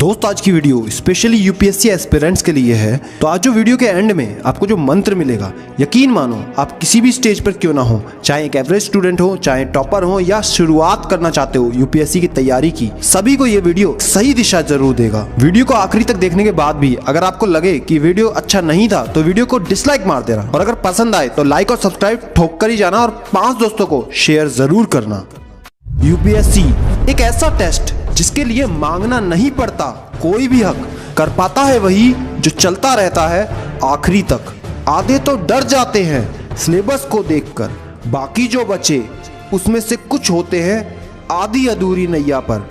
दोस्त आज की वीडियो स्पेशली यूपीएससी एस्पिरेंट्स के लिए है। तो आज जो वीडियो के एंड में आपको जो मंत्र मिलेगा, यकीन मानो आप किसी भी स्टेज पर क्यों ना हो, चाहे एक एवरेज स्टूडेंट हो, चाहे टॉपर हो या शुरुआत करना चाहते हो यूपीएससी की तैयारी की, सभी को ये वीडियो सही दिशा जरूर देगा। वीडियो को आखिरी तक देखने के बाद भी अगर आपको लगे कि वीडियो अच्छा नहीं था तो वीडियो को डिसलाइक मार देना, और अगर पसंद आए तो लाइक और सब्सक्राइब ठोक कर ही जाना और 5 दोस्तों को शेयर जरूर करना। यूपीएससी एक ऐसा टेस्ट जिसके लिए मांगना नहीं पड़ता, कोई भी हक कर पाता है वही जो चलता रहता है आखिरी तक। आधे तो डर जाते हैं सिलेबस को देखकर, बाकी जो बचे उसमें से कुछ होते हैं आधी अधूरी नैया पर।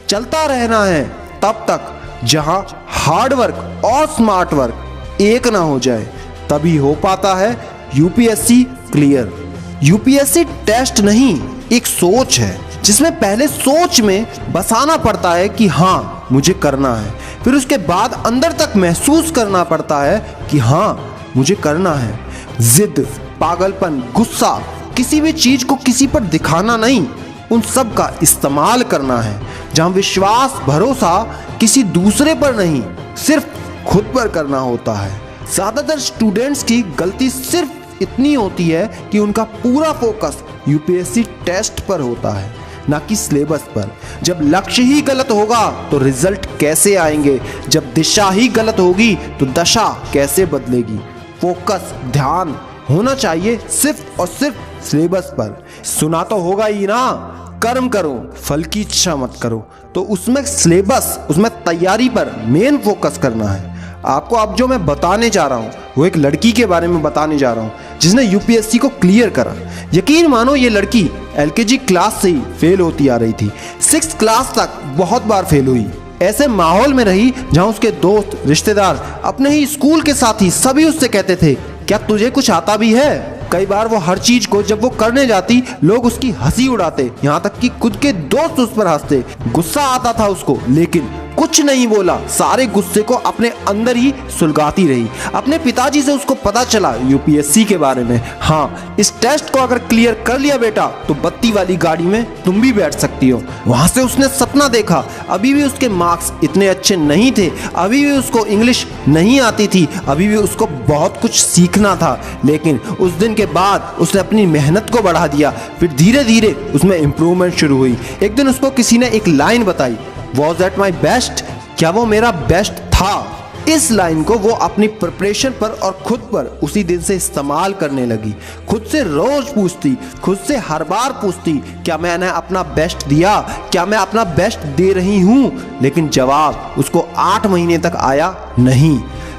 चलता रहना है तब तक जहां हार्ड वर्क और स्मार्ट वर्क एक ना हो जाए, तभी हो पाता है यूपीएससी क्लियर। यूपीएससी टेस्ट नहीं, एक सोच है जिसमें पहले सोच में बसाना पड़ता है कि हाँ मुझे करना है, फिर उसके बाद अंदर तक महसूस करना पड़ता है कि हाँ मुझे करना है। जिद, पागलपन, गुस्सा, किसी भी चीज को किसी पर दिखाना नहीं, उन सब का इस्तेमाल करना है। जहां विश्वास भरोसा किसी दूसरे पर नहीं, सिर्फ खुद पर करना होता है। ज्यादातर स्टूडेंट्स की गलती सिर्फ इतनी होती है कि उनका पूरा फोकस यूपीएससी टेस्ट पर होता है, ना कि सिलेबस पर। जब लक्ष्य ही गलत होगा तो रिजल्ट कैसे आएंगे? जब दिशा ही गलत होगी तो दशा कैसे बदलेगी? फोकस, ध्यान होना चाहिए सिर्फ और सिर्फ सिलेबस पर। सुना तो होगा ही ना, कर्म करो फल की इच्छा मत करो। तो उसमें सिलेबस, उसमें तैयारी पर मेन फोकस करना है। आपको अब जो मैं बताने जा रहा हूँ वो एक लड़की के बारे में बताने जा रहा हूँ जिसने यूपीएससी को क्लियर करा। यकीन मानो ये लड़की एलकेजी क्लास से ही फेल होती आ रही थी, 6th क्लास तक बहुत बार फेल हुई। ऐसे माहौल में रही जहां उसके दोस्त, रिश्तेदार, अपने ही स्कूल के साथी सभी उससे कहते थे क्या तुझे कुछ आता भी है? कई बार वो हर चीज को जब वो करने जाती लोग उसकी हंसी उड़ाते, यहाँ तक कि खुद के दोस्त उस पर हंसते। गुस्सा आता था उसको, लेकिन कुछ नहीं बोला, सारे गुस्से को अपने अंदर ही सुलगाती रही। अपने पिताजी से उसको पता चला यूपीएससी के बारे में। हाँ, इस टेस्ट को अगर क्लियर कर लिया बेटा तो बत्ती वाली गाड़ी में तुम भी बैठ सकती हो। वहां से उसने सपना देखा। अभी भी उसके मार्क्स इतने अच्छे नहीं थे, अभी भी उसको इंग्लिश नहीं आती थी, अभी भी उसको बहुत कुछ सीखना था, लेकिन उस दिन के बाद उसने अपनी मेहनत को बढ़ा दिया। फिर धीरे धीरे उसमें इम्प्रूवमेंट शुरू हुई। एक दिन उसको किसी ने एक लाइन बताई, Was that my best? क्या वो मेरा बेस्ट था? इस लाइन को वो अपनी प्रिपरेशन पर और खुद पर उसी दिन से इस्तेमाल करने लगी। खुद से रोज पूछती, खुद से हर बार पूछती, क्या मैंने अपना बेस्ट दिया? क्या मैं अपना बेस्ट दे रही हूं? लेकिन जवाब उसको 8 महीने तक आया नहीं।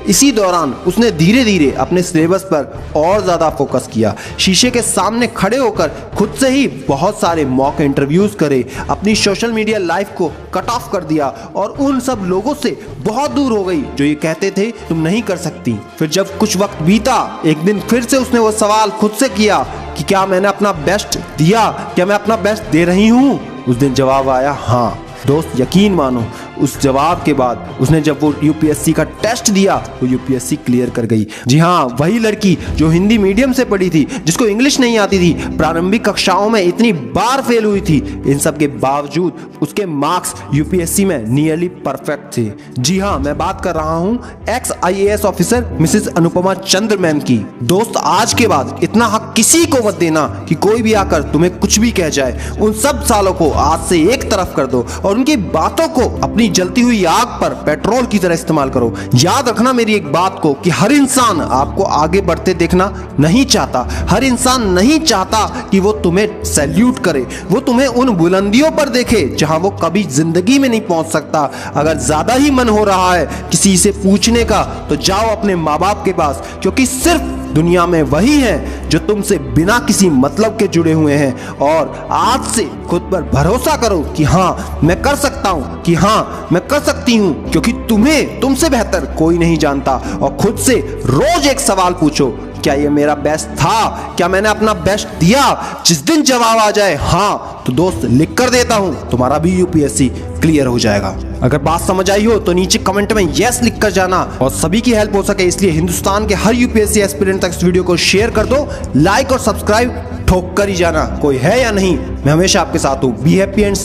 इसी दौरान उसने धीरे धीरे अपने सिलेबस पर और ज़्यादा फोकस किया। शीशे के सामने खड़े होकर खुद से ही बहुत सारे मॉक इंटरव्यूज करे, अपनी सोशल मीडिया लाइफ को कट ऑफ कर दिया और उन सब लोगों से बहुत दूर हो गई जो ये कहते थे तुम नहीं कर सकती। फिर जब कुछ वक्त बीता, एक दिन फिर से उसने वो सवाल खुद से किया कि क्या मैंने अपना बेस्ट दिया? क्या मैं अपना बेस्ट दे रही हूँ? उस दिन जवाब आया हाँ। दोस्त यकीन मानो उस जवाब के बाद उसने जब वो यूपीएससी का टेस्ट दिया वो यूपीएससी क्लियर कर गई। जी हाँ, वही लड़की जो हिंदी मीडियम से पढ़ी थी, जिसको इंग्लिश नहीं आती थी, प्रारंभिक कक्षाओं में इतनी बार फेल हुई थी, इन सब के बावजूद उसके मार्क्स यूपीएससी में नियरली परफेक्ट थे। जी हाँ, मैं बात कर रहा हूँ ex IAS officer Mrs Anupama Chandra ma'am की। दोस्त आज के बाद इतना हक किसी को मत देना कि कोई भी आकर तुम्हें कुछ भी कह जाए। उन सब सालों को आज से एक तरफ कर दो और उनकी बातों को अपनी जलती हुई आग पर पेट्रोल की तरह इस्तेमाल करो। याद रखना मेरी एक बात को कि हर इंसान आपको आगे बढ़ते देखना नहीं चाहता। हर इंसान नहीं चाहता कि वो तुम्हें सैल्यूट करे, वो तुम्हें उन बुलंदियों पर देखे जहां वो कभी जिंदगी में नहीं पहुंच सकता। अगर ज्यादा ही मन हो रहा है किसी से पूछने का तो जाओ अपने माँ बाप के पास, क्योंकि सिर्फ दुनिया में वही है जो तुमसे बिना किसी मतलब के जुड़े हुए हैं। और आज से खुद पर भरोसा करो कि हाँ मैं कर सकता हूँ, कि हाँ मैं कर सकती हूँ, क्योंकि तुम्हें तुमसे बेहतर कोई नहीं जानता। और खुद से रोज एक सवाल पूछो, क्या ये मेरा बेस्ट था? क्या मैंने अपना बेस्ट दिया? जिस दिन जवाब आ जाए हाँ, तो दोस्त लिख कर देता हूँ तुम्हारा भी यूपीएससी क्लियर हो जाएगा। अगर बात समझ आई हो तो नीचे कमेंट में यस लिख कर जाना, और सभी की हेल्प हो सके इसलिए हिंदुस्तान के हर यूपीएससी एस्पिरेंट तक इस वीडियो को शेयर कर दो। लाइक और सब्सक्राइब ठोक कर ही जाना, कोई है या नहीं, मैं हमेशा आपके साथ हूँ। Be happy and